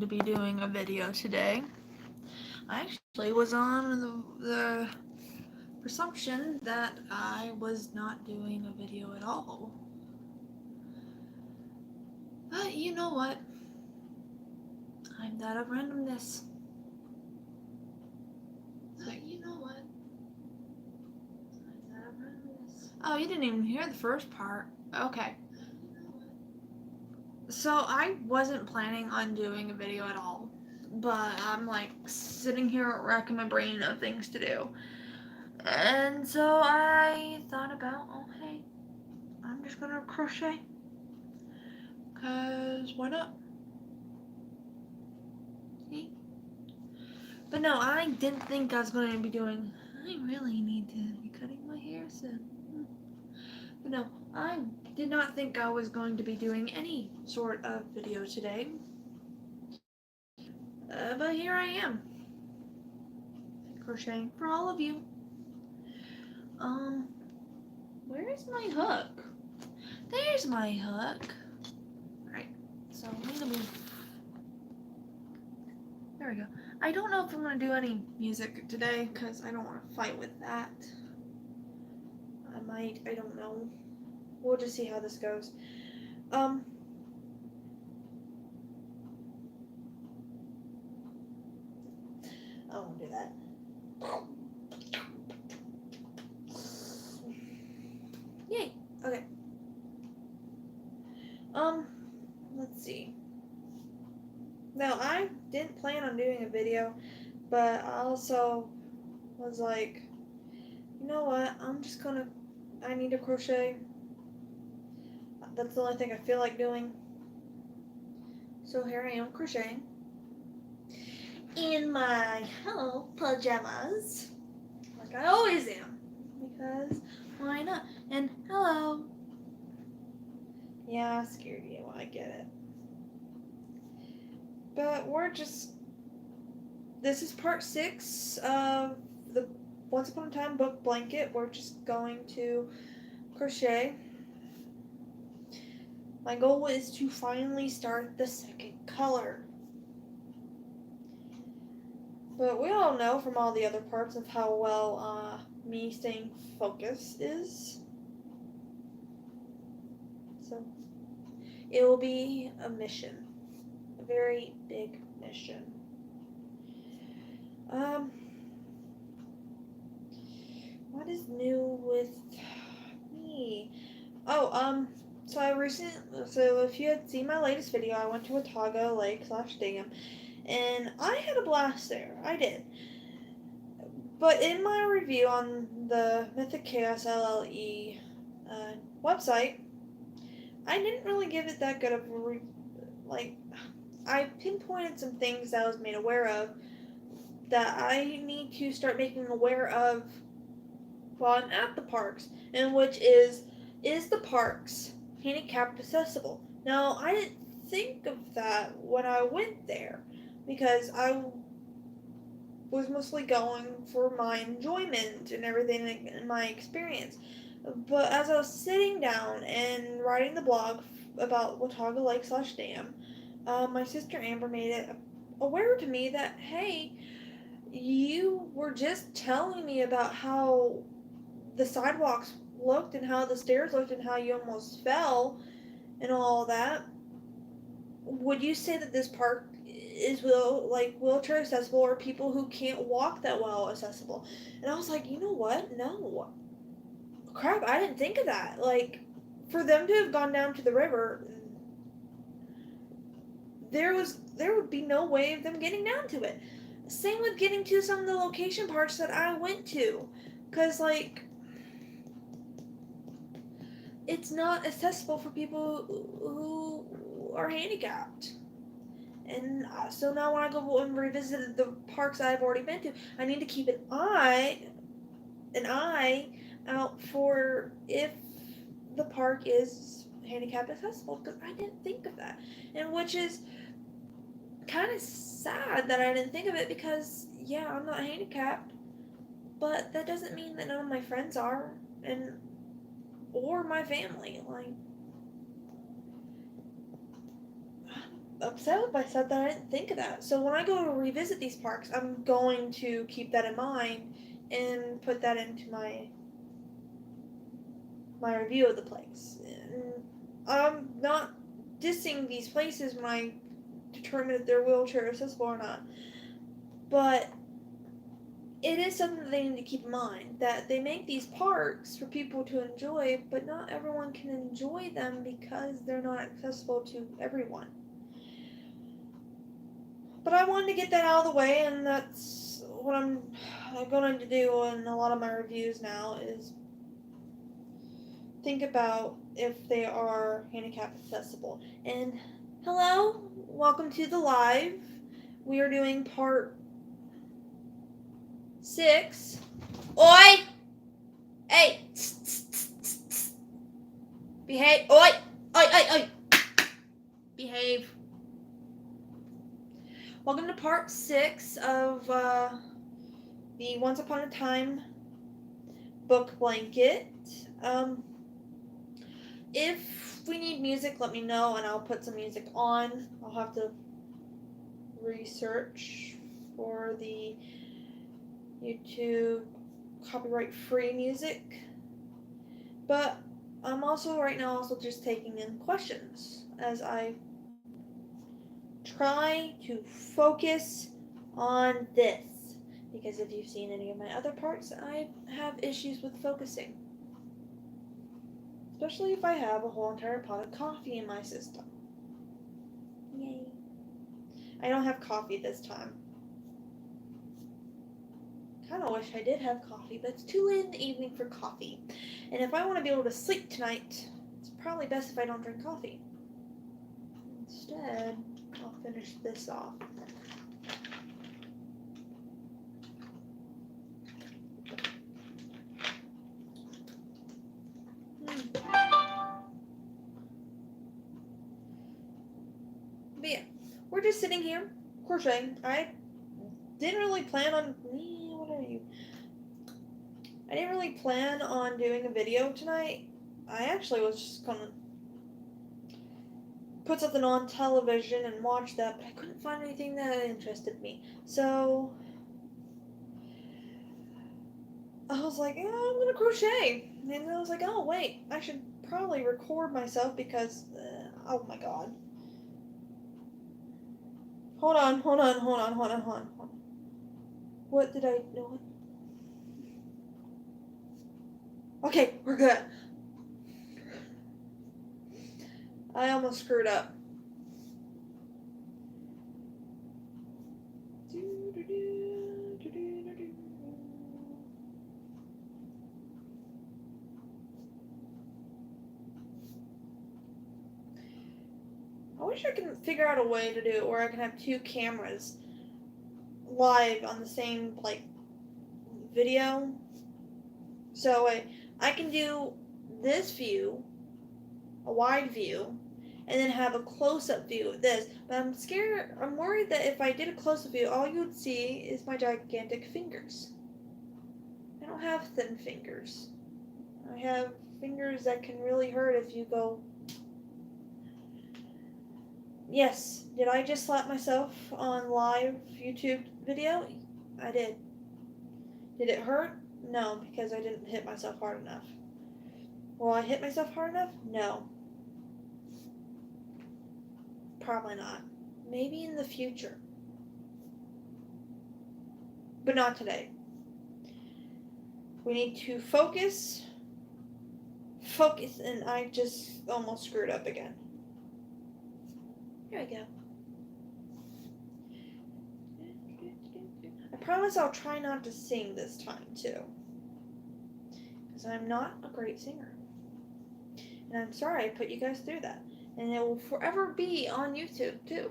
to be doing a video today. I actually was on the presumption that I was not doing a video at all. But you know what? I'm that of randomness. But you know what? I'm that of randomness. Oh, you didn't even hear the first part. Okay. So I wasn't planning on doing a video at all, but I'm like sitting here racking my brain of things to do. And so I thought about, oh hey, I'm just gonna crochet. Cause why not? See? But no, I didn't think I was going to be doing, I really need to be cutting my hair soon. But no, I did not think I was going to be doing any sort of video today. But here I am, crocheting for all of you. Where is my hook? There's my hook. Alright, so I'm gonna move. There we go. I don't know if I'm gonna do any music today because I don't want to fight with that. I might, I don't know. We'll just see how this goes. I won't do that. Yay. Okay. Let's see. Now, I didn't plan on doing a video, but I also was like, you know what? I need to crochet. That's the only thing I feel like doing. So here I am crocheting. In my pajamas. Like I always am. Because why not? And hello. Yeah, I scared you. I get it. But this is part 6 of the Once Upon a Time book blanket. We're just going to crochet. My goal is to finally start the second color. But we all know from all the other parts of how well me staying focused is. So it will be a mission. A very big mission. What is new with me? So if you had seen my latest video, I went to Watauga Lake / Dam, and I had a blast there. I did. But in my review on the Mythic Chaos LLE website, I didn't really give it that good of a I pinpointed some things that I was made aware of that I need to start making aware of while I'm at the parks, and which is the parks handicapped accessible? Now, I didn't think of that when I went there because I was mostly going for my enjoyment and everything in my experience. But as I was sitting down and writing the blog about Watauga Lake / Dam, my sister Amber made it aware to me that, hey, you were just telling me about how the sidewalks looked and how the stairs looked and how you almost fell and all that. Would you say that this park is wheelchair accessible or people who can't walk that well accessible? And I was like, you know what? No. Crap, I didn't think of that. Like, for them to have gone down to the river, there would be no way of them getting down to it. Same with getting to some of the location parks that I went to. Because, like, it's not accessible for people who are handicapped. And so now when I go and revisit the parks I've already been to, I need to keep an eye out for if the park is handicap accessible, because I didn't think of that. And which is kind of sad that I didn't think of it, because yeah, I'm not handicapped, but that doesn't mean that none of my friends are, or my family. Like, upset with myself that I didn't think of that. So when I go to revisit these parks, I'm going to keep that in mind and put that into my review of the place. And I'm not dissing these places when I determine if they're wheelchair accessible or not. But it is something that they need to keep in mind, that they make these parks for people to enjoy, but not everyone can enjoy them because they're not accessible to everyone. But I wanted to get that out of the way, and that's what I'm going to do in a lot of my reviews now, is think about if they are handicap accessible. And hello, welcome to the live. We are doing part 6. Oi! Hey! Behave. Oi! Oi, oi, oi! Behave. Welcome to part 6 of the Once Upon a Time book blanket. If we need music, let me know and I'll put some music on. I'll have to research for the YouTube copyright free music. But I'm also right now just taking in questions as I try to focus on this, because if you've seen any of my other parts, I have issues with focusing, especially if I have a whole entire pot of coffee in my system. Yay. I don't have coffee this time. Kind of wish I did have coffee, but it's too late in the evening for coffee, and if I want to be able to sleep tonight, it's probably best if I don't drink coffee. Instead, I'll finish this off. But yeah, we're just sitting here crocheting. I didn't really plan on... What are you? I didn't really plan on doing a video tonight. I actually was just gonna put something on television and watch that, but I couldn't find anything that interested me. So I was like, I'm gonna crochet. And I was like, oh wait, I should probably record myself because, oh my god. Hold on. What did I do? Okay, we're good. I almost screwed up. I wish I could figure out a way to do it where I can have 2 cameras live on the same, video. So I can do this view, a wide view, and then have a close-up view of this. But I'm worried that if I did a close-up view, all you would see is my gigantic fingers. I don't have thin fingers. I have fingers that can really hurt if you go... Yes, did I just slap myself on live YouTube video? I did. Did it hurt? No, because I didn't hit myself hard enough. Will I hit myself hard enough? No. Probably not. Maybe in the future. But not today. We need to focus. Focus, and I just almost screwed up again. Here we go. I promise I'll try not to sing this time, too. Because I'm not a great singer. And I'm sorry I put you guys through that. And it will forever be on YouTube, too.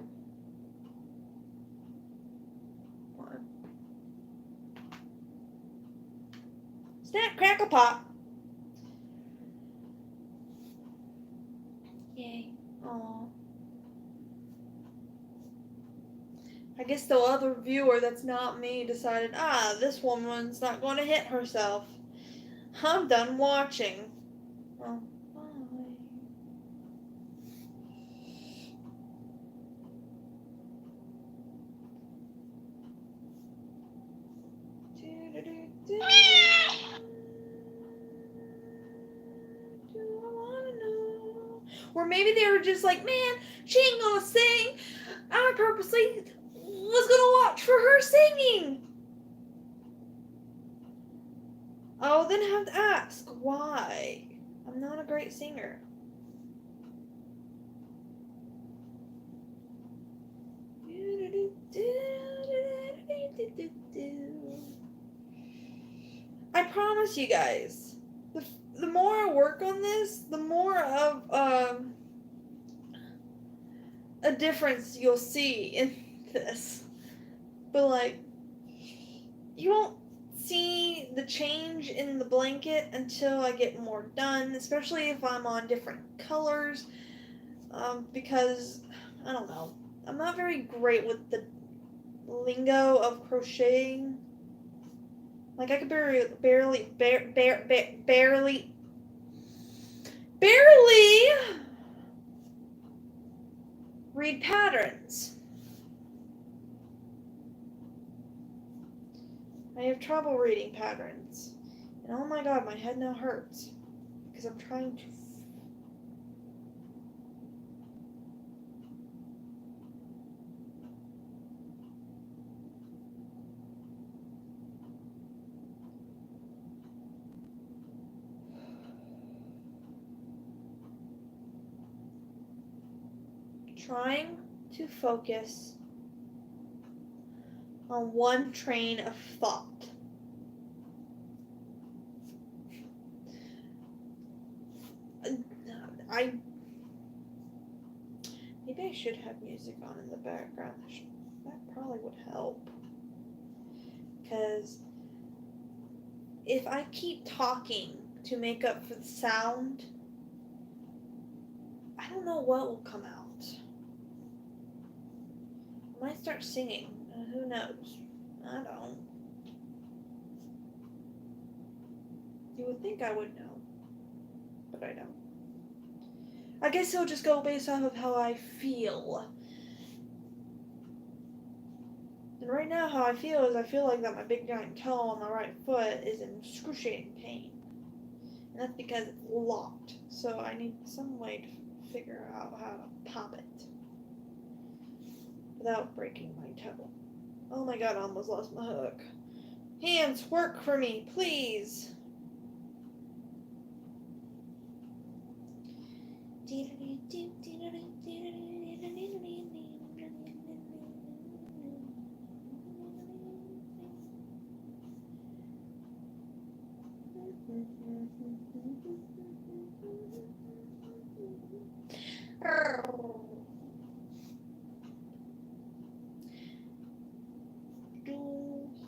One. Snap, crackle, pop. Yay. Aww. I guess the other viewer that's not me decided, this woman's not going to hit herself. I'm done watching. Well, bye. Or maybe they were just like, man, she ain't gonna sing. I purposely was gonna watch for her singing. Oh, then I have to ask why. I'm not a great singer. I promise you guys, the more I work on this, the more of a difference you'll see in this. But like, you won't see the change in the blanket until I get more done, especially if I'm on different colors, because I don't know, I'm not very great with the lingo of crocheting. Like, I could barely read patterns. I have trouble reading patterns. And oh my god, my head now hurts. Because I'm trying to... trying to focus on one train of thought. Maybe I should have music on in the background. That probably would help. Because if I keep talking to make up for the sound, I don't know what will come out. I might start singing. Who knows? I don't. You would think I would know, but I don't. I guess it'll just go based off of how I feel. And right now, how I feel is I feel like that my big giant toe on my right foot is in excruciating pain. And that's because it's locked. So I need some way to figure out how to pop it without breaking my toe. Oh my god, I almost lost my hook. Hands, work for me, please. Do you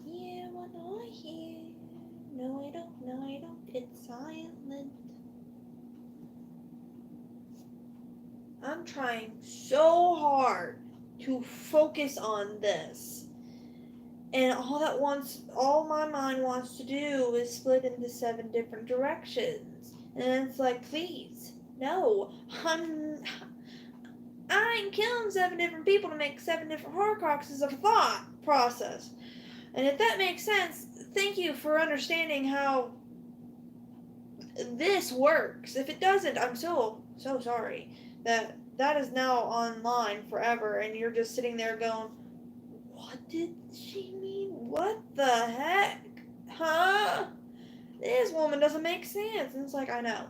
hear what I hear? No, I don't, no, I don't. It's silent. I'm trying so hard to focus on this. And all my mind wants to do is split into 7 different directions. And it's like, please, no. I ain't killing 7 different people to make 7 different Horcruxes of thought process. And if that makes sense, thank you for understanding how this works. If it doesn't, I'm so sorry that is now online forever, and you're just sitting there going, what did she mean? What the heck? Huh? This woman doesn't make sense. And it's like, I know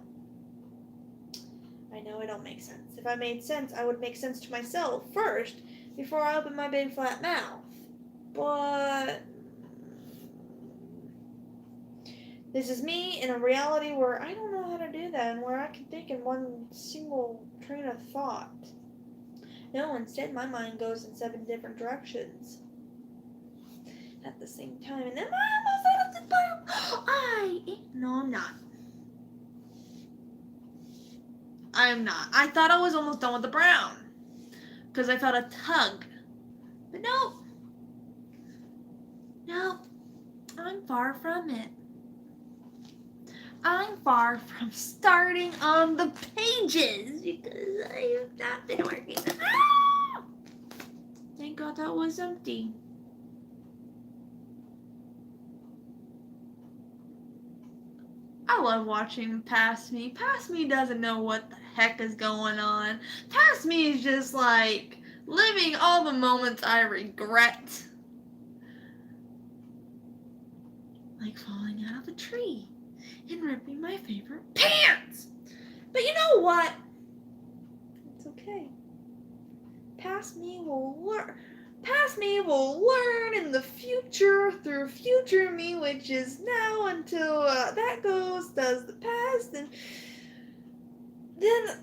it don't make sense. If I made sense, I would make sense to myself first before I open my big flat mouth. But this is me in a reality where I don't know how to do that and where I can think in one single train of thought. No, instead my mind goes in 7 different directions at the same time. And then I almost out of the No, I'm not. I'm not. I thought I was almost done with the brown because I felt a tug. But no. No. I'm far from it. I'm far from starting on the pages because I have not been working. Ah! Thank God that was empty. I love watching Past Me. Past Me doesn't know what the heck is going on. Past Me is just like living all the moments I regret. Like falling out of a tree and ripping my favorite pants. But you know what? It's okay. Past me will learn. Past me will learn in the future through future me, which is now until that goes, does the past, and then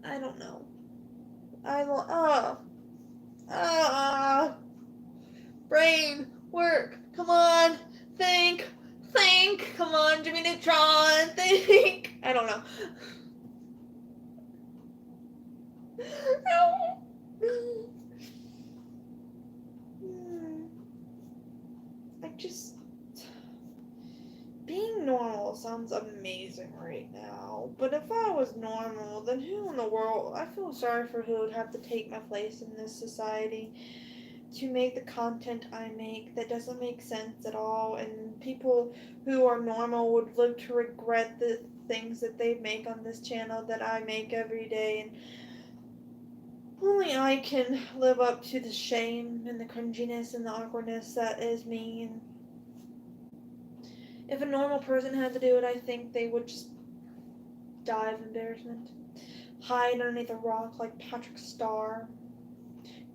I don't know. Brain work. Come on, think. Come on, Jimmy Neutron, think. I don't know. Being normal sounds amazing right now, but if I was normal, then who in the world, I feel sorry for who would have to take my place in this society to make the content I make that doesn't make sense at all, and people who are normal would live to regret the things that they make on this channel that I make every day, and only I can live up to the shame and the cringiness and the awkwardness that is me. And if a normal person had to do it, I think they would just die of embarrassment, hide underneath a rock like Patrick Starr,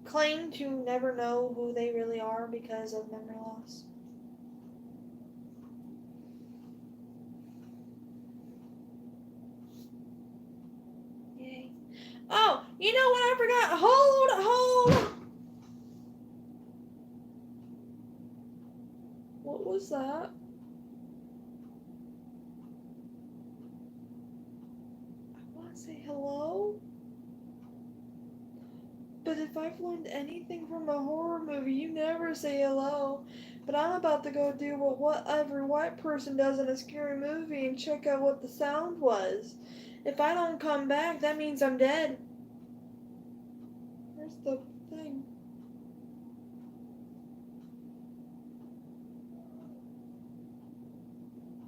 claim to never know who they really are because of memory loss. Yay. Oh, you know what I forgot? Hold. What was that? I want to say hello? But if I've learned anything from a horror movie, you never say hello. But I'm about to go do what every white person does in a scary movie and check out what the sound was. If I don't come back, that means I'm dead. Where's the thing?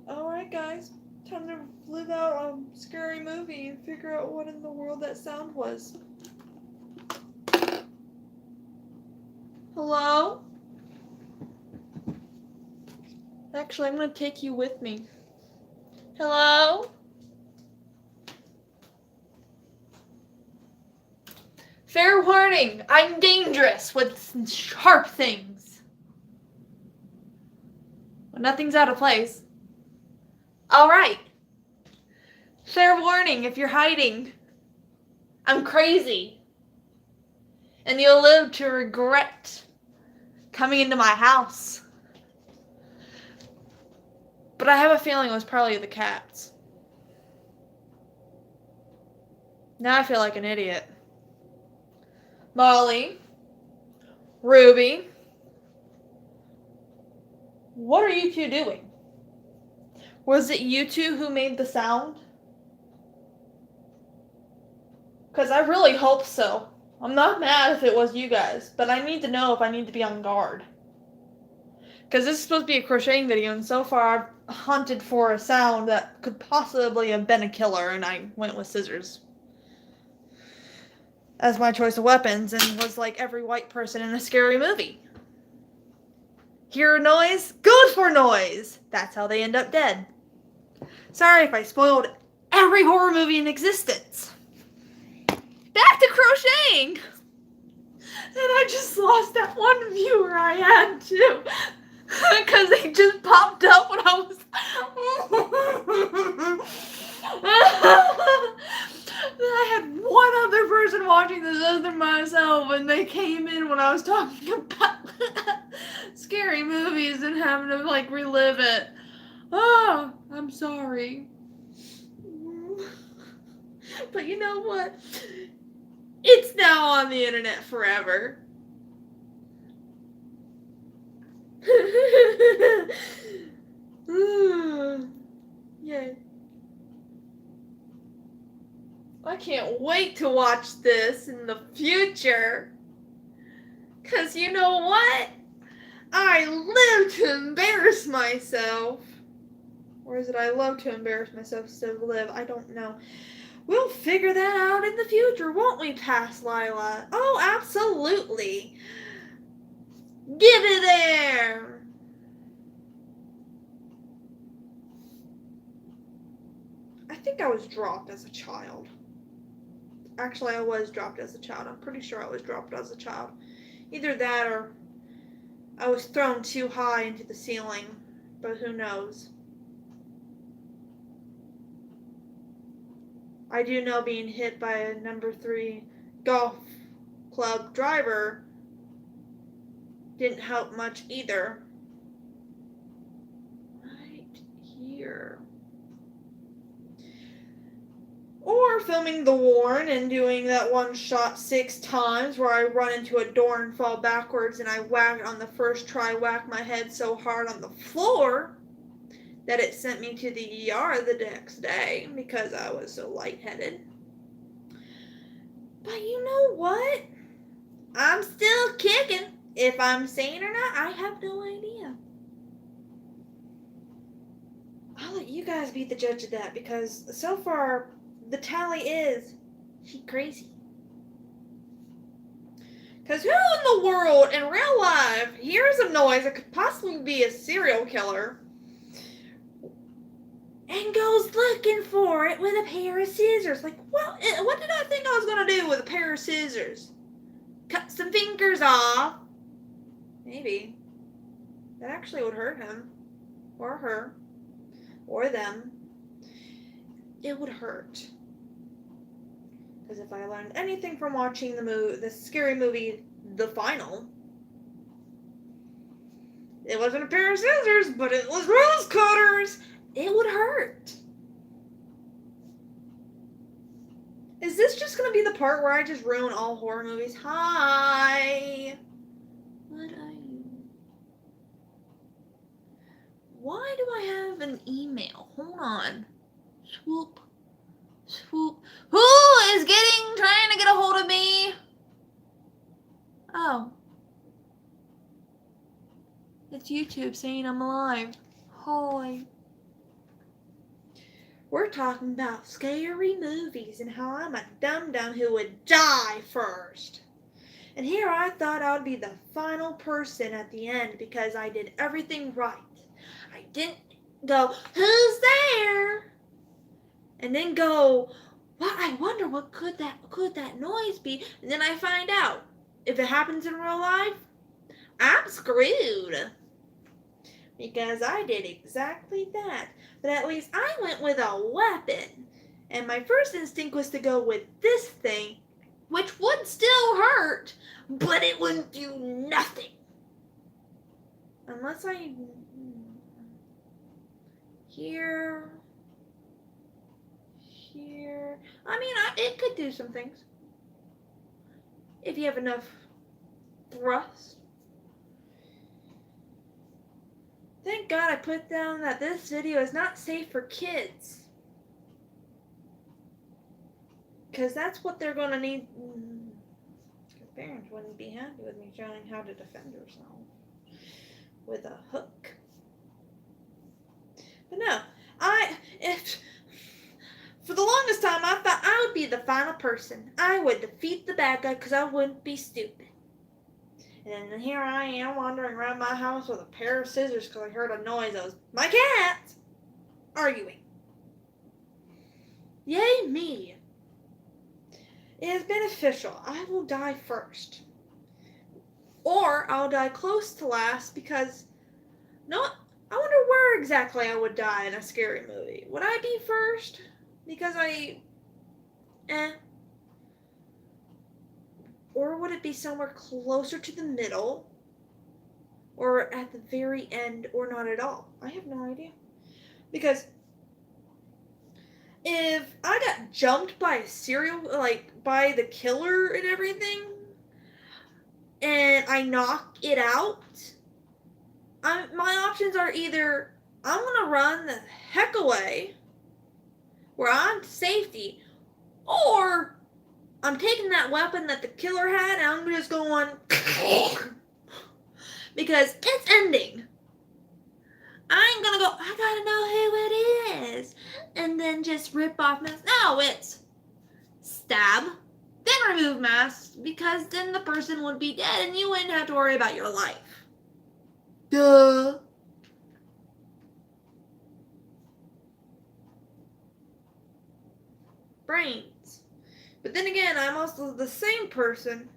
Alright guys, time to live out a scary movie and figure out what in the world that sound was. Hello? Actually, I'm going to take you with me. Hello? Fair warning, I'm dangerous with sharp things. But nothing's out of place. Alright. Fair warning, if you're hiding, I'm crazy. And you'll live to regret coming into my house. But I have a feeling it was probably the cats. Now I feel like an idiot. Molly, Ruby, what are you two doing? Was it you two who made the sound? Because I really hope so. I'm not mad if it was you guys, but I need to know if I need to be on guard. Because this is supposed to be a crocheting video, and so far I've hunted for a sound that could possibly have been a killer, and I went with scissors as my choice of weapons, and was like every white person in a scary movie. Hear a noise? Goes for noise! That's how they end up dead. Sorry if I spoiled every horror movie in existence. Back to crocheting! And I just lost that one viewer I had too. Because they just popped up when I was... I had one other person watching this other than myself, and they came in when I was talking about scary movies and having to like relive it. Oh, I'm sorry. But you know what? It's now on the internet forever. Yay. I can't wait to watch this in the future. 'Cause you know what? I live to embarrass myself. Or is it I love to embarrass myself instead of live? I don't know. We'll figure that out in the future, won't we, Past Lila? Oh, absolutely. Give it there. I think I was dropped as a child. Actually, I was dropped as a child. I'm pretty sure I was dropped as a child. Either that or I was thrown too high into the ceiling. But who knows? I do know being hit by a number 3 golf club driver didn't help much either. Right here. Or filming the Warren and doing that one shot 6 times where I run into a door and fall backwards and I whack on the first try, whack my head so hard on the floor that it sent me to the ER the next day because I was so lightheaded. But you know what? I'm still kicking. If I'm sane or not, I have no idea. I'll let you guys be the judge of that because so far the tally is she crazy. Because who in the world in real life hears a noise that could possibly be a serial killer and goes looking for it with a pair of scissors? Like, what did I think I was going to do with a pair of scissors? Cut some fingers off? Maybe. That actually would hurt him. Or her. Or them. It would hurt. Because if I learned anything from watching the scary movie, The Final, it wasn't a pair of scissors, but it was rose cutters. It would hurt. Is this just going to be the part where I just ruin all horror movies? Hi. What are you? Why do I have an email? Hold on. Swoop. Swoop. Who is trying to get a hold of me? Oh. It's YouTube saying I'm alive. Hi. We're talking about scary movies and how I'm a dum-dum who would die first. And here I thought I would be the final person at the end because I did everything right. I didn't go, who's there? And then go, well, I wonder what could that noise be? And then I find out. If it happens in real life, I'm screwed. Because I did exactly that. But at least I went with a weapon. And my first instinct was to go with this thing, which would still hurt, but it wouldn't do nothing. Unless I... Here... I mean, it could do some things. If you have enough thrust. Thank God I put down that this video is not safe for kids. Because that's what they're going to need. Because parents wouldn't be happy with me showing how to defend yourself with a hook. But no, for the longest time, I thought I would be the final person. I would defeat the bad guy because I wouldn't be stupid. And then here I am wandering around my house with a pair of scissors because I heard a noise. That was my cat arguing. Yay me. It has been official. I will die first. Or I'll die close to last because, I wonder where exactly I would die in a scary movie. Would I be first? Because Or would it be somewhere closer to the middle? Or at the very end, or not at all? I have no idea. Because if I got jumped by by the killer and everything, and I knock it out, my options are either I'm going to run the heck away, where I'm safety, or I'm taking that weapon that the killer had and I'm just going because it's ending. I ain't gonna go, I gotta know who it is, and then just rip off masks. No, it's stab, then remove masks, because then the person would be dead and you wouldn't have to worry about your life. Duh. Brains. But then again, I'm also the same person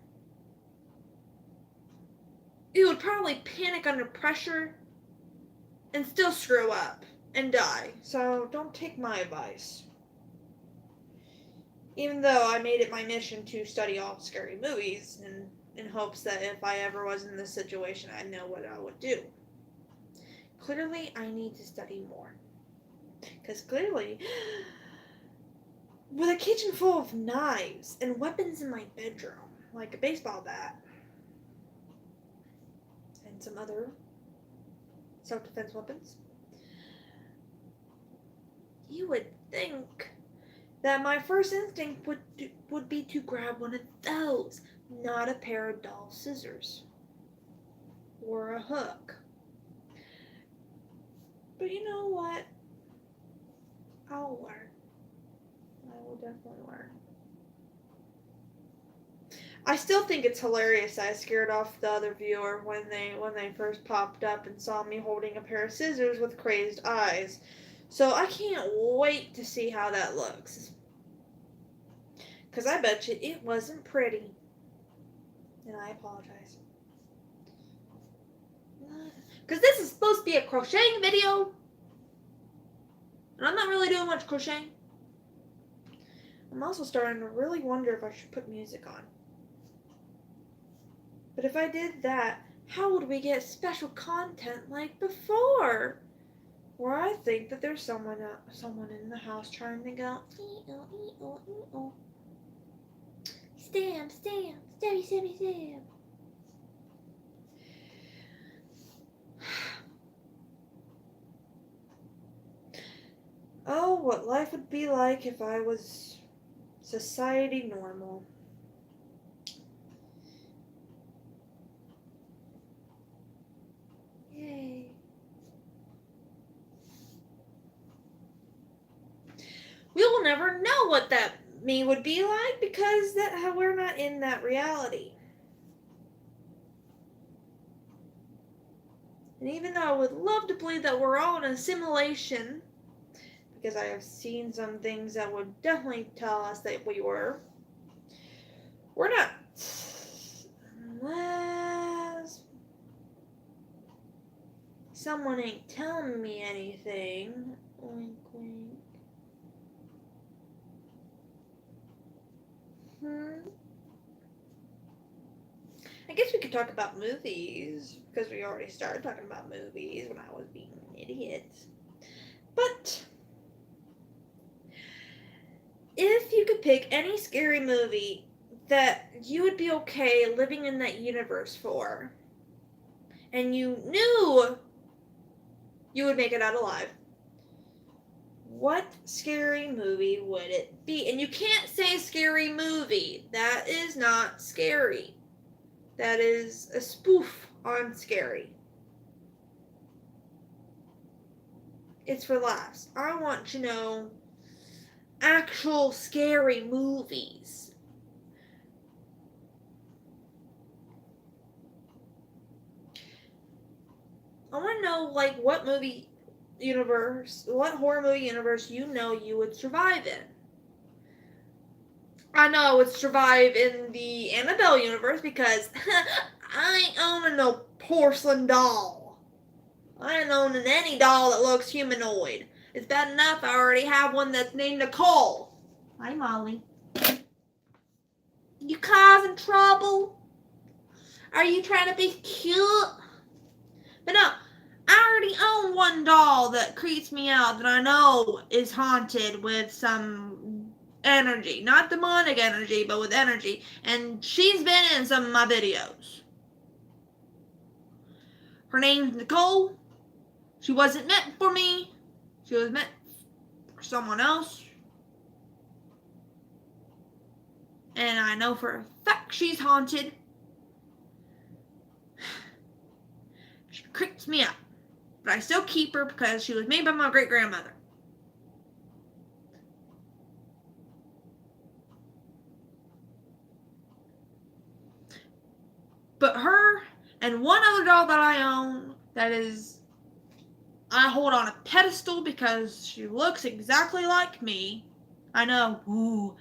who would probably panic under pressure and still screw up and die. So don't take my advice. Even though I made it my mission to study all scary movies in hopes that if I ever was in this situation, I'd know what I would do. Clearly, I need to study more. Because clearly, with a kitchen full of knives and weapons in my bedroom, like a baseball bat, and some other self-defense weapons, you would think that my first instinct would be to grab one of those, not a pair of dull scissors or a hook. But you know what? I'll learn. I will definitely learn. I still think it's hilarious that I scared off the other viewer when they first popped up and saw me holding a pair of scissors with crazed eyes. So I can't wait to see how that looks. Because I bet you it wasn't pretty. And I apologize. Because this is supposed to be a crocheting video. And I'm not really doing much crocheting. I'm also starting to really wonder if I should put music on. But if I did that, how would we get special content like before? Where I think that there's someone in the house trying to go, stab, stab, stabby, stabby, stab. Oh, what life would be like if I was society normal. Yay. We will never know what that me would be like because we're not in that reality. And even though I would love to believe that we're all in a simulation, because I have seen some things that would definitely tell us that we're not. Unless someone ain't telling me anything. Wink, wink. I guess we could talk about movies, because we already started talking about movies when I was being an idiot. But if you could pick any scary movie that you would be okay living in that universe for, and you knew you would make it out alive, what scary movie would it be? And you can't say scary movie. That is not scary. That is a spoof on scary. It's for laughs. I want to know actual scary movies. I want to know, like, what horror movie universe you know you would survive in. I know I would survive in the Annabelle universe because I ain't owning no porcelain doll. I ain't owning any doll that looks humanoid. It's bad enough I already have one that's named Nicole. Hi, Molly. You causing trouble? Are you trying to be cute? But no, I already own one doll that creeps me out that I know is haunted with some energy. Not demonic energy, but with energy. And she's been in some of my videos. Her name's Nicole. She wasn't meant for me. She was meant for someone else. and I know for a fact she's haunted. She creeps me out, but I still keep her because she was made by my great-grandmother. But her and one other doll that I own I hold on a pedestal because she looks exactly like me. I know, ooh,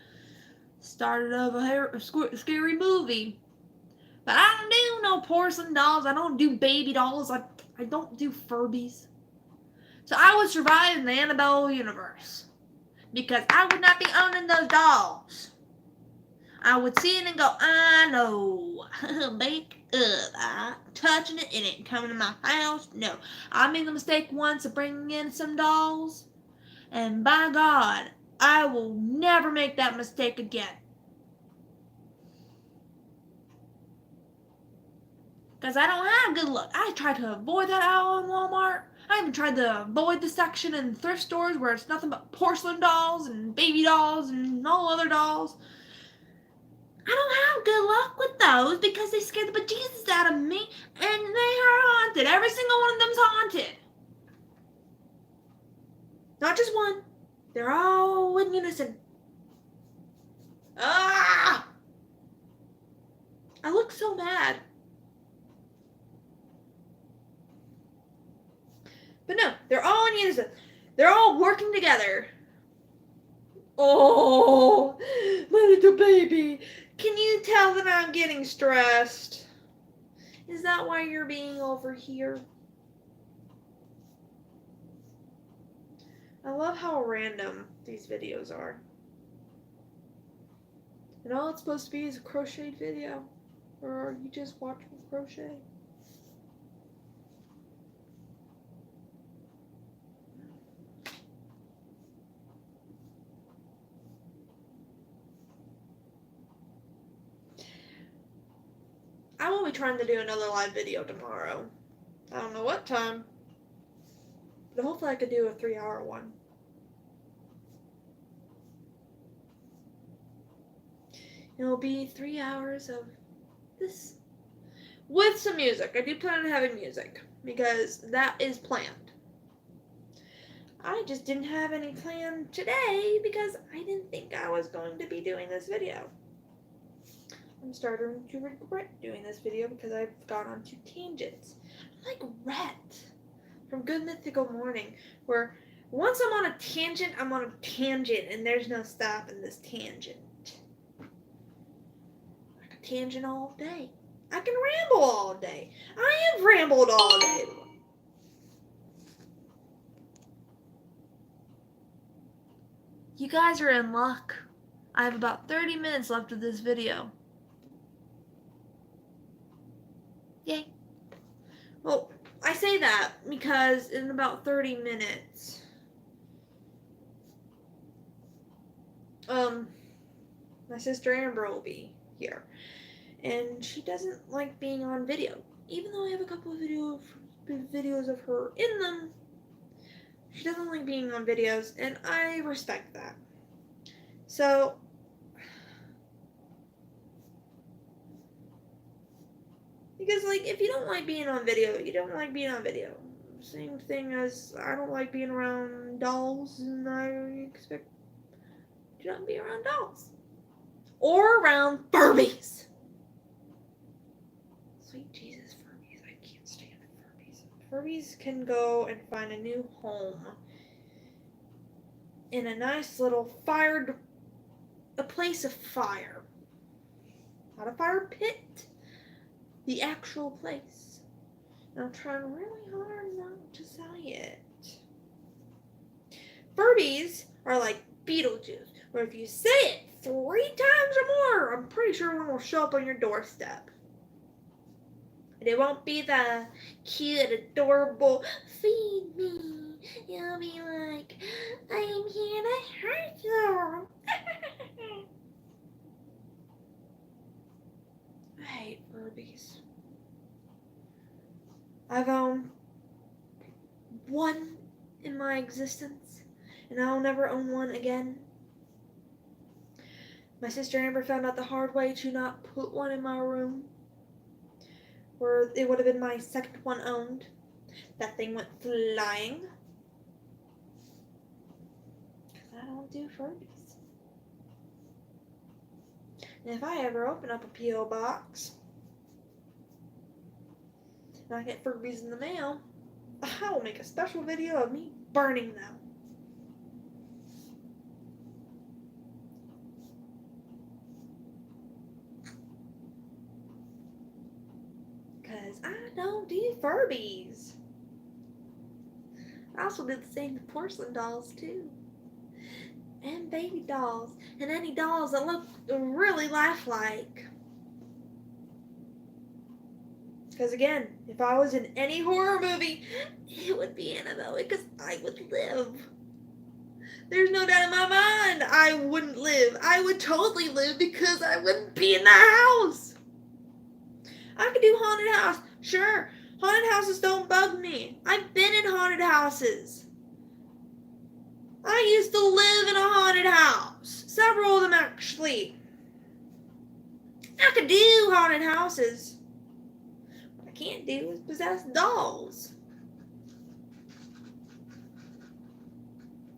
started of a scary movie. But I don't do no porcelain dolls. I don't do baby dolls. I don't do Furbies. So I would survive in the Annabelle universe. Because I would not be owning those dolls. I would see it and go, I know. Make up. I'm touching it. It ain't coming to my house. No. I made the mistake once of bringing in some dolls. And by God, I will never make that mistake again. Because I don't have good luck. I tried to avoid that aisle in Walmart. I even tried to avoid the section in thrift stores where it's nothing but porcelain dolls and baby dolls and all other dolls. I don't have good luck with those because they scare the bejesus out of me and they are haunted. Every single one of them's haunted. Not just one. They're all in unison. Ah! I look so mad. But no, they're all in unison. They're all working together. Oh, my little baby. Can you tell that I'm getting stressed? Is that why you're being over here? I love how random these videos are. And all it's supposed to be is a crocheted video. Or are you just watching crochet? I will be trying to do another live video tomorrow. I don't know what time. But hopefully I could do a 3-hour one. It'll be 3 hours of this. With some music. I do plan on having music. Because that is planned. I just didn't have any plan today because I didn't think I was going to be doing this video. I'm starting to regret doing this video because I've gone on two tangents. Like Rhett from Good Mythical Morning, where once I'm on a tangent, I'm on a tangent, and there's no stopping this tangent. I can tangent all day. I can ramble all day. I have rambled all day. You guys are in luck. I have about 30 minutes left of this video. Yay. Well, I say that because in about 30 minutes, my sister Amber will be here. And she doesn't like being on video. Even though I have a couple of videos of her in them, she doesn't like being on videos, and I respect that. So, because, like, if you don't like being on video, you don't like being on video. Same thing as I don't like being around dolls, and I expect you not to be around dolls. Or around Furbies. Sweet Jesus, Furbies. I can't stand Furbies. Furbies can go and find a new home in a nice little a place of fire. Not a fire pit. The actual place. And I'm trying really hard not to say it. Furbies are like Beetlejuice, where if you say it 3 times or more, I'm pretty sure one will show up on your doorstep. And it won't be the cute, adorable, feed me. You'll be like, I'm here to hurt you. I hate Furbies. I've owned one in my existence, and I'll never own one again. My sister Amber found out the hard way to not put one in my room, where it would have been my second one owned. That thing went flying. Because I don't do Furbies. And if I ever open up a P.O. box and I get Furbies in the mail, I will make a special video of me burning them. Because I don't do Furbies. I also did the same with porcelain dolls too. And baby dolls. And any dolls that look really lifelike. Because again, if I was in any horror movie, it would be Annabelle because I would live. There's no doubt in my mind I wouldn't live. I would totally live because I wouldn't be in the house. I could do haunted house. Sure, haunted houses don't bug me. I've been in haunted houses. I used to live in a haunted house. Several of them actually. I could do haunted houses. What I can't do is possess dolls.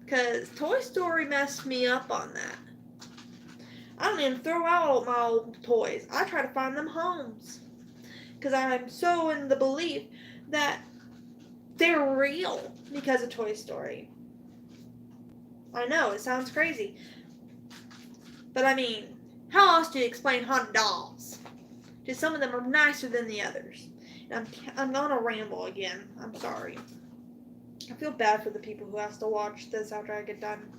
Because Toy Story messed me up on that. I don't even throw out my old toys. I try to find them homes. Because I'm so in the belief that they're real because of Toy Story. I know, it sounds crazy. But I mean, how else do you explain haunted dolls? Just some of them are nicer than the others. And I'm gonna ramble again. I'm sorry. I feel bad for the people who have to watch this after I get done.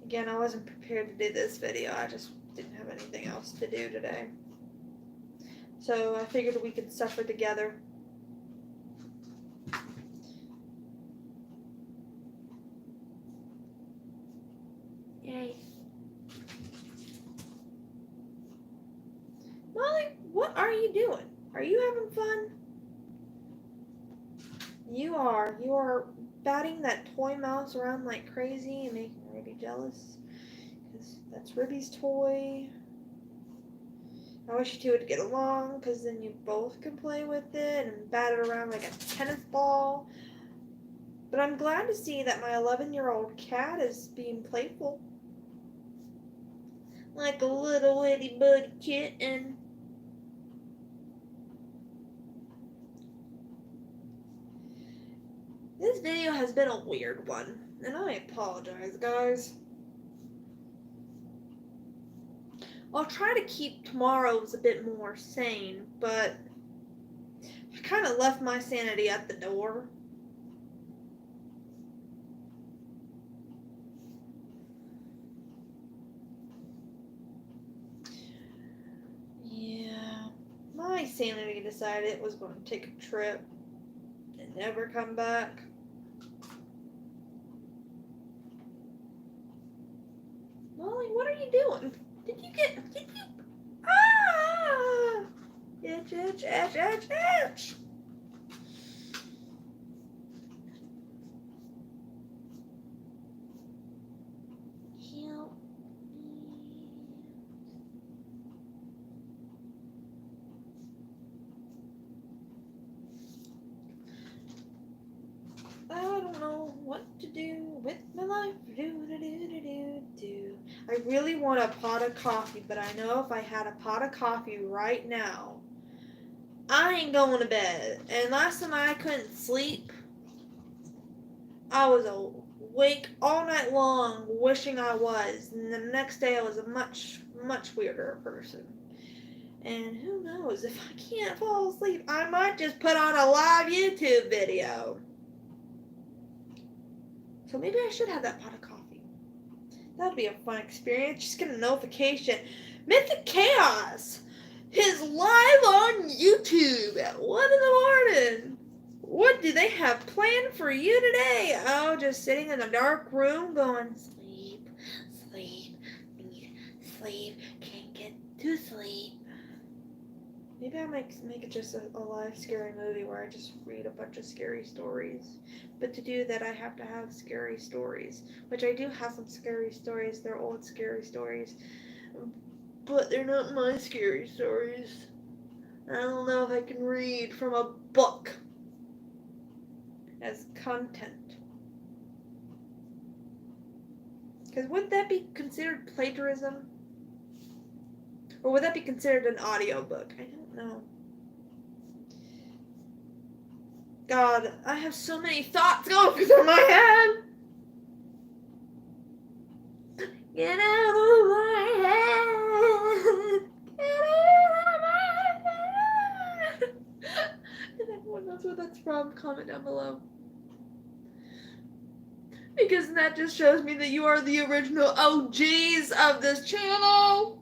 Again, I wasn't prepared to do this video. I just didn't have anything else to do today. So I figured we could suffer together. Yay. Molly, what are you doing? Are you having fun? You are. You are batting that toy mouse around like crazy and making Ribby jealous. Because that's Ribby's toy. I wish you two would get along because then you both can play with it and bat it around like a tennis ball. But I'm glad to see that my 11-year-old cat is being playful. Like a little itty bitty kitten. This video has been a weird one, and I apologize, guys. I'll try to keep tomorrow's a bit more sane, but I kind of left my sanity at the door. Yeah, my sanity decided it was going to take a trip and never come back. Molly, what are you doing? Did you? Ah! Itch, itch, itch, itch, itch. Help me. I don't know what to do with my life. I really want a pot of coffee, but I know if I had a pot of coffee right now, I ain't going to bed. And last time I couldn't sleep, I was awake all night long wishing I was. And the next day I was a much, much weirder person. And who knows, if I can't fall asleep, I might just put on a live YouTube video. So maybe I should have that pot of coffee. That would be a fun experience. Just get a notification. Mythic Chaos is live on YouTube at 1 in the morning. What do they have planned for you today? Oh, just sitting in a dark room going, sleep, sleep, sleep, can't get to sleep. Maybe I might make it just a live scary movie where I just read a bunch of scary stories. But to do that, I have to have scary stories. Which I do have some scary stories. They're old scary stories. But they're not my scary stories. I don't know if I can read from a book as content. Because would that be considered plagiarism? Or would that be considered an audiobook? I don't know. God, I have so many thoughts going through my head. Get out of my head. Get out of my head. If anyone knows where that's from, comment down below. Because that just shows me that you are the original OGs of this channel.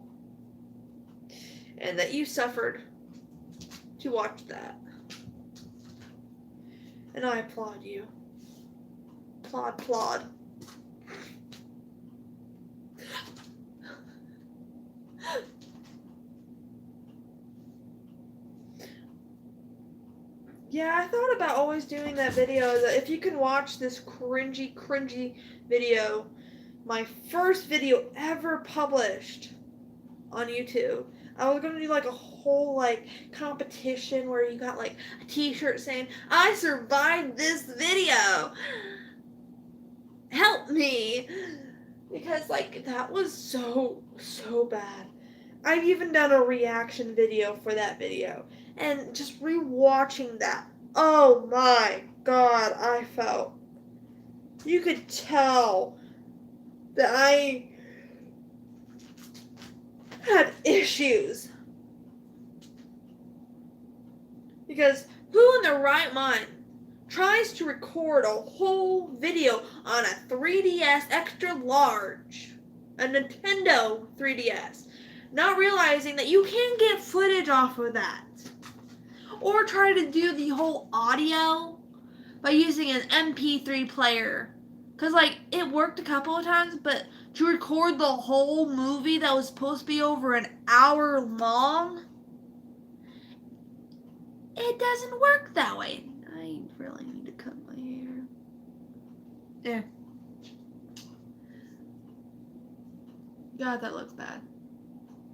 And that you suffered to watch that. And I applaud you. Plod. Yeah, I thought about always doing that video. That if you can watch this cringy video, my first video ever published on YouTube, I was gonna do like a whole like competition where you got like a t-shirt saying, I survived this video, help me, because like that was so bad. I've even done a reaction video for that video, and just rewatching that, oh my god, I felt, you could tell that I had issues. Because who in their right mind tries to record a whole video on a 3DS extra large, a Nintendo 3DS, not realizing that you can get footage off of that? Or try to do the whole audio by using an MP3 player. Because, like, it worked a couple of times, but to record the whole movie that was supposed to be over an hour long, it doesn't work that way. I really need to cut my hair. There. God, that looks bad.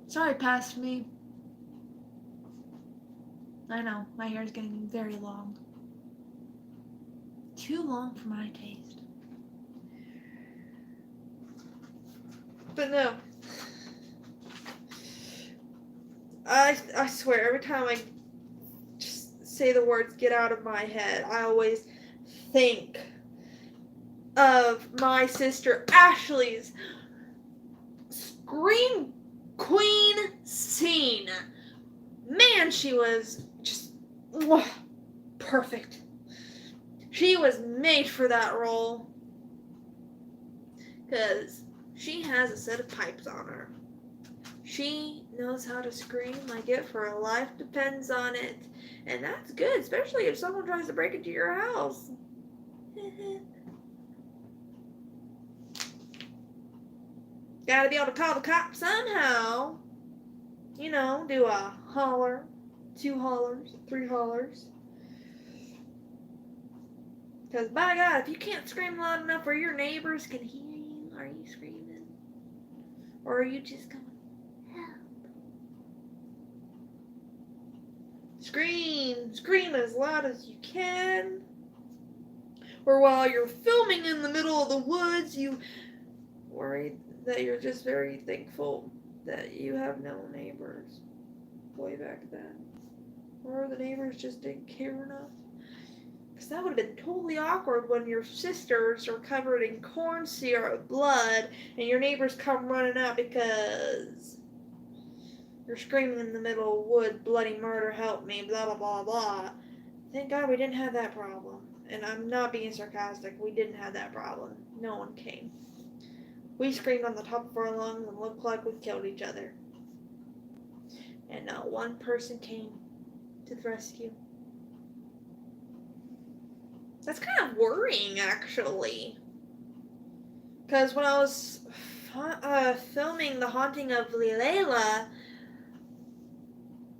Sorry, past me. I know, my hair is getting very long. Too long for my taste. But no. I swear, every time I just say the words get out of my head, I always think of my sister Ashley's Scream Queen scene. Man, she was just perfect. She was made for that role. Because she has a set of pipes on her. She knows how to scream like it for her life depends on it. And that's good, especially if someone tries to break into your house. Gotta be able to call the cops somehow. You know, do a holler, 2 hollers, 3 hollers. Because, by God, if you can't scream loud enough where your neighbors can hear you, are you screaming? Or are you just going, help? Scream as loud as you can. Or while you're filming in the middle of the woods, you worry that you're just very thankful that you have no neighbors way back then. Or the neighbors just didn't care enough. Because that would have been totally awkward when your sisters are covered in corn syrup blood and your neighbors come running out because you're screaming in the middle of wood, bloody murder, help me, blah, blah, blah, blah. Thank God we didn't have that problem. And I'm not being sarcastic. We didn't have that problem. No one came. We screamed on the top of our lungs and looked like we killed each other. And not one person came to the rescue. That's kind of worrying, actually. Because when I was filming The Haunting of Leila,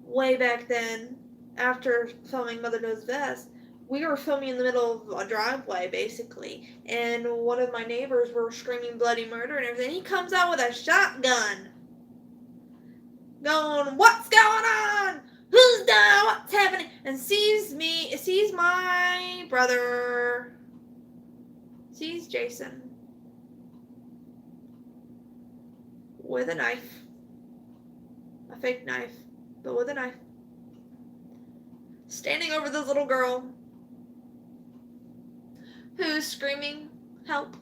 way back then, after filming Mother Knows Best, we were filming in the middle of a driveway, basically, and one of my neighbors were screaming bloody murder and everything. He comes out with a shotgun, going, "What's going on? Who's down? What's happening?" And sees my brother, sees Jason with a knife, a fake knife, but with a knife, standing over this little girl who's screaming, "Help."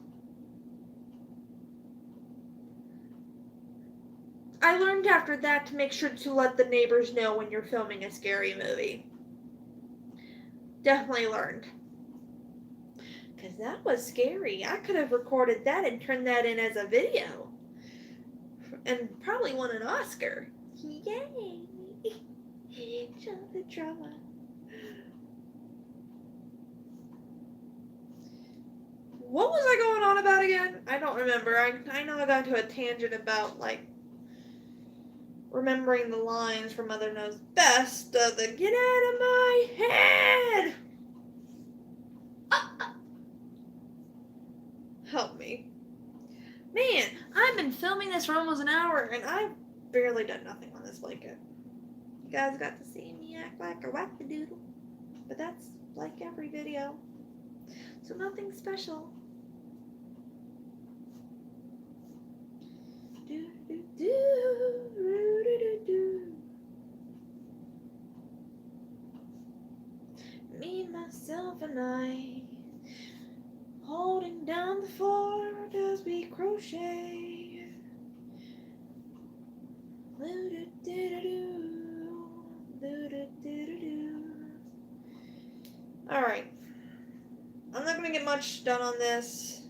I learned after that to make sure to let the neighbors know when you're filming a scary movie. Definitely learned. Because that was scary. I could have recorded that and turned that in as a video. And probably won an Oscar. Yay! Show the drama. What was I going on about again? I don't remember. I know I got into a tangent about, like, remembering the lines from Mother Knows Best. The "get out of my head!" Help me. Man, I've been filming this for almost an hour, and I've barely done nothing on this blanket. You guys got to see me act like a wackadoodle. But that's like every video. So nothing special. Do, do, do, do, do, do. Me, myself, and I, holding down the fort as we crochet. Do, do, do, do, do, do, do, do. Alright. I'm not going to get much done on this.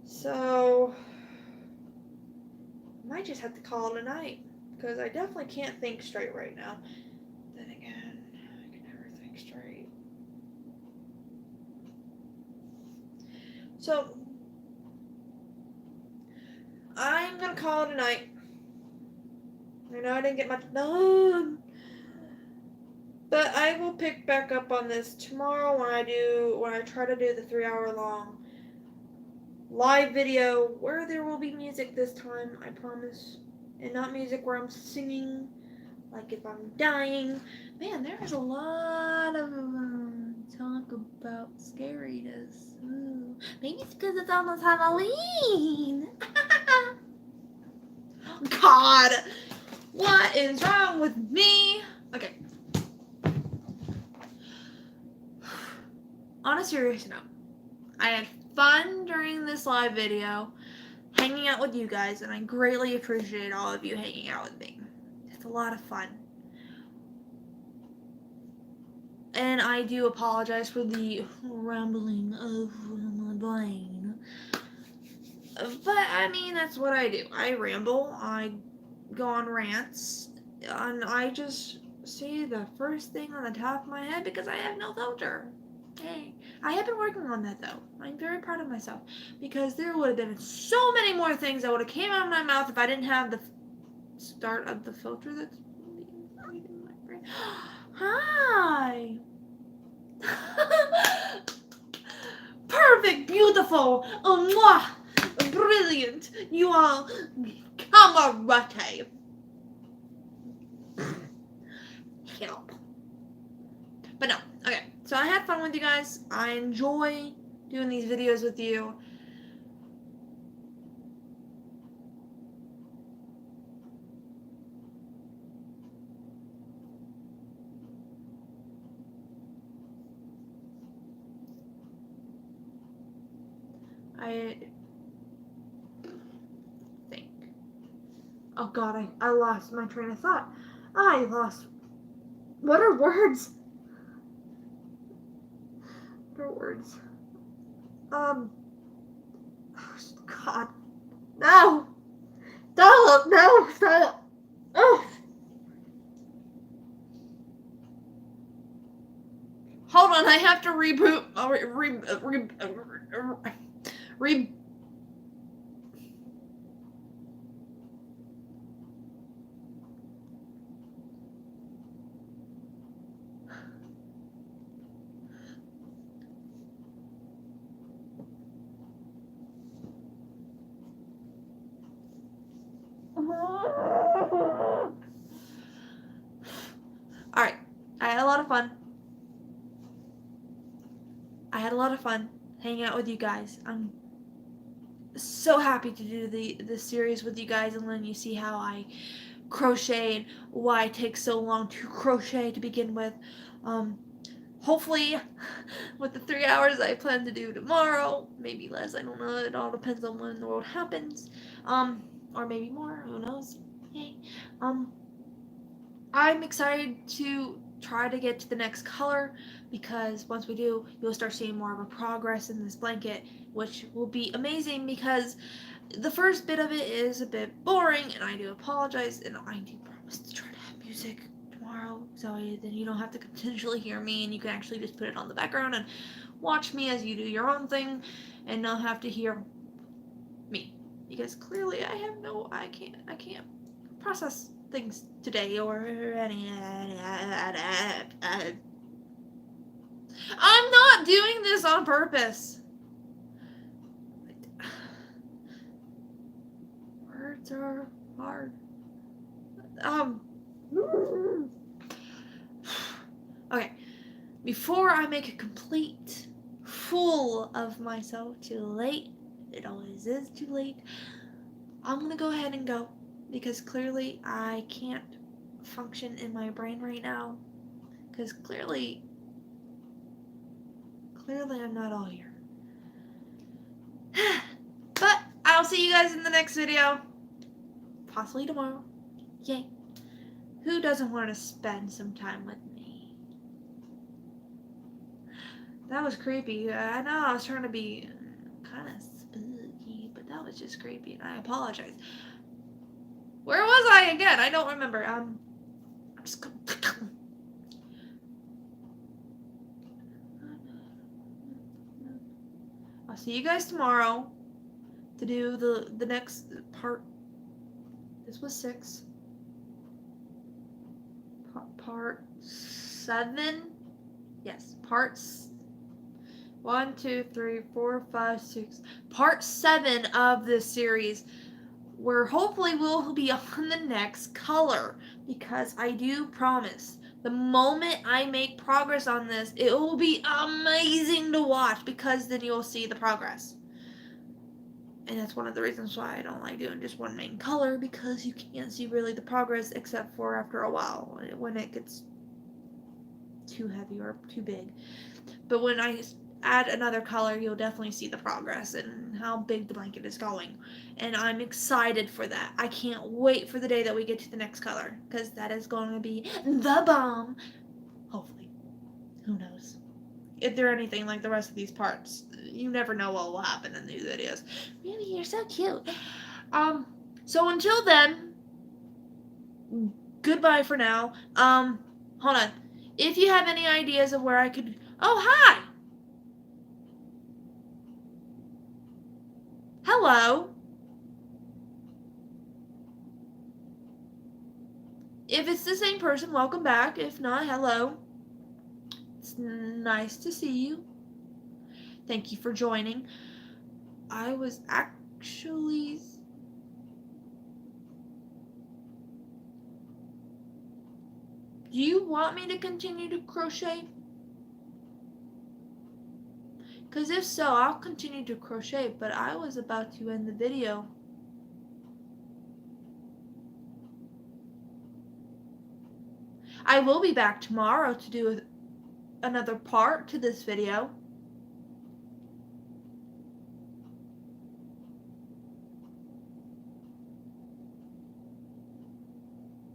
So I might just have to call it a night, because I definitely can't think straight right now. Then again, I can never think straight. So I'm going to call it a night. I know I didn't get much done, but I will pick back up on this tomorrow when I try to do the 3-hour long live video where there will be music this time, I promise. And not music where I'm singing like if I'm dying. Man, there's a lot of talk about scariness. Ooh. Maybe it's because it's almost Halloween. God, what is wrong with me? Okay. On a serious note, I had fun during this live video, hanging out with you guys, and I greatly appreciate all of you hanging out with me. It's a lot of fun. And I do apologize for the rambling of my brain. But, I mean, that's what I do. I ramble, I go on rants, and I just say the first thing on the top of my head because I have no filter. Hey, I have been working on that though. I'm very proud of myself because there would have been so many more things that would have came out of my mouth if I didn't have the start of the filter that's in my brain. Hi. Perfect, beautiful, brilliant. You all camarate. Help. But no, okay. So I had fun with you guys. I enjoy doing these videos with you. I think. Oh God, I lost my train of thought. I lost. What are words? What are words? God. No! Stop! No! Stop! Oh! Hold on, I have to reboot. Alright, I had a lot of fun. Hanging out with you guys. I'm so happy to do the series with you guys and letting you see how I crochet and why it takes so long to crochet to begin with. Hopefully with the 3 hours I plan to do tomorrow, maybe less, I don't know, it all depends on when the world happens, or maybe more, who knows. Yay. I'm excited to try to get to the next color, because once we do, you'll start seeing more of a progress in this blanket, which will be amazing, because the first bit of it is a bit boring, and I do apologize, and I do promise to try to have music tomorrow, so then you don't have to continually hear me, and you can actually just put it on the background and watch me as you do your own thing, and not have to hear me, because clearly I can't process things today, or any. I'm not doing this on purpose. Words are hard. Okay, before I make a complete fool of myself, too late, it always is too late, I'm gonna go ahead and go, because clearly I can't function in my brain right now, because clearly I'm not all here. But I'll see you guys in the next video, possibly tomorrow. Yay. Who doesn't want to spend some time with me? That was creepy. I know I was trying to be kind of spooky, but that was just creepy, and I apologize. Where was I again? I don't remember. I'm just gonna... I'll see you guys tomorrow to do the next part. This was 6. Part 7. Yes, parts 1, 2, 3, 4, 5, 6. Part 7 of this series, where hopefully we'll be on the next color, because I do promise, the moment I make progress on this, it will be amazing to watch, because then you'll see the progress. And that's one of the reasons why I don't like doing just one main color, because you can't see really the progress except for after a while, when it gets too heavy or too big. But when I add another color, you'll definitely see the progress and how big the blanket is going. And I'm excited for that. I can't wait for the day that we get to the next color, because that is going to be the bomb. Hopefully. Who knows? If they're anything like the rest of these parts, you never know what will happen in these videos. Really, you're so cute. So until then, goodbye for now. Hold on. If you have any ideas of where I could... Oh, hi! Hello. If it's the same person, welcome back. If not, hello. It's nice to see you. Thank you for joining. I was actually... Do you want me to continue to crochet? Because if so, I'll continue to crochet, but I was about to end the video. I will be back tomorrow to do another part to this video.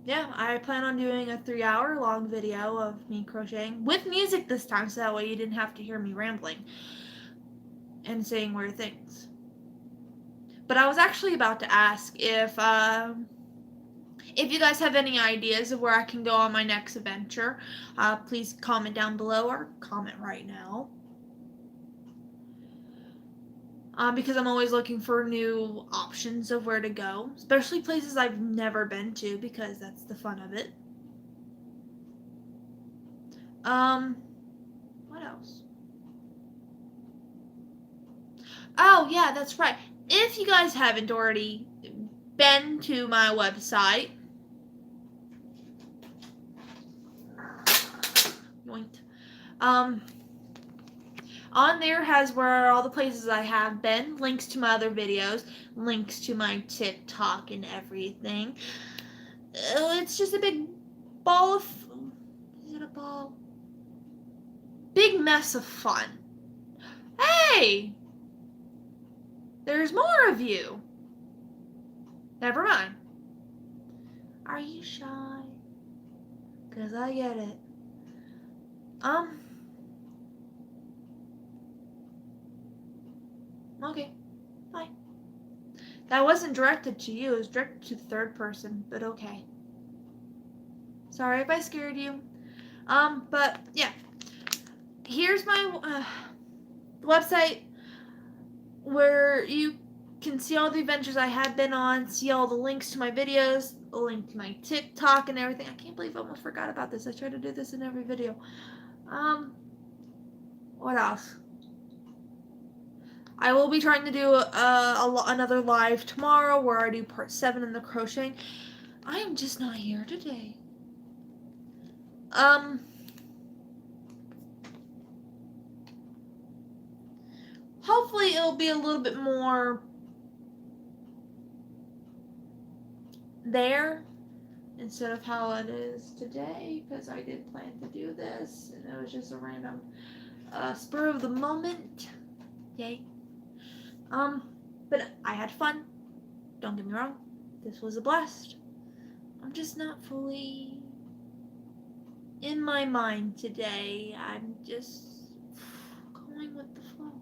Yeah, I plan on doing a 3-hour long video of me crocheting with music this time, so that way you didn't have to hear me rambling and saying weird things. But I was actually about to ask if you guys have any ideas of where I can go on my next adventure. Please comment down below, or comment right now. Because I'm always looking for new options of where to go, especially places I've never been to, because that's the fun of it. What else? Oh, yeah, that's right. If you guys haven't already been to my website, Yoink. On there has where all the places I have been, links to my other videos, links to my TikTok and everything. It's just a big ball of... Is it a ball? Big mess of fun. Hey! There's more of you. Never mind. Are you shy? 'Cause I get it. Okay. Bye. That wasn't directed to you. It was directed to the third person, but okay. Sorry if I scared you. But yeah. Here's my website where you can see all the adventures I have been on, see all the links to my videos, a link to my TikTok and everything. I can't believe I almost forgot about this. I try to do this in every video. What else? I will be trying to do another live tomorrow where I do part 7 in the crocheting. I am just not here today. Hopefully it'll be a little bit more there instead of how it is today, because I did plan to do this and it was just a random spur of the moment. Yay. But I had fun. Don't get me wrong. This was a blast. I'm just not fully in my mind today. I'm just going with the flow.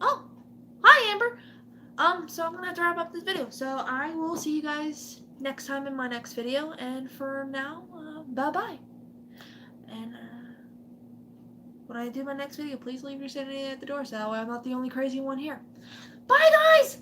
Oh, hi Amber. So I'm gonna have to wrap up this video. So I will see you guys next time in my next video. And for now, bye-bye. And when I do my next video, please leave your sanity at the door so that way I'm not the only crazy one here. Bye, guys!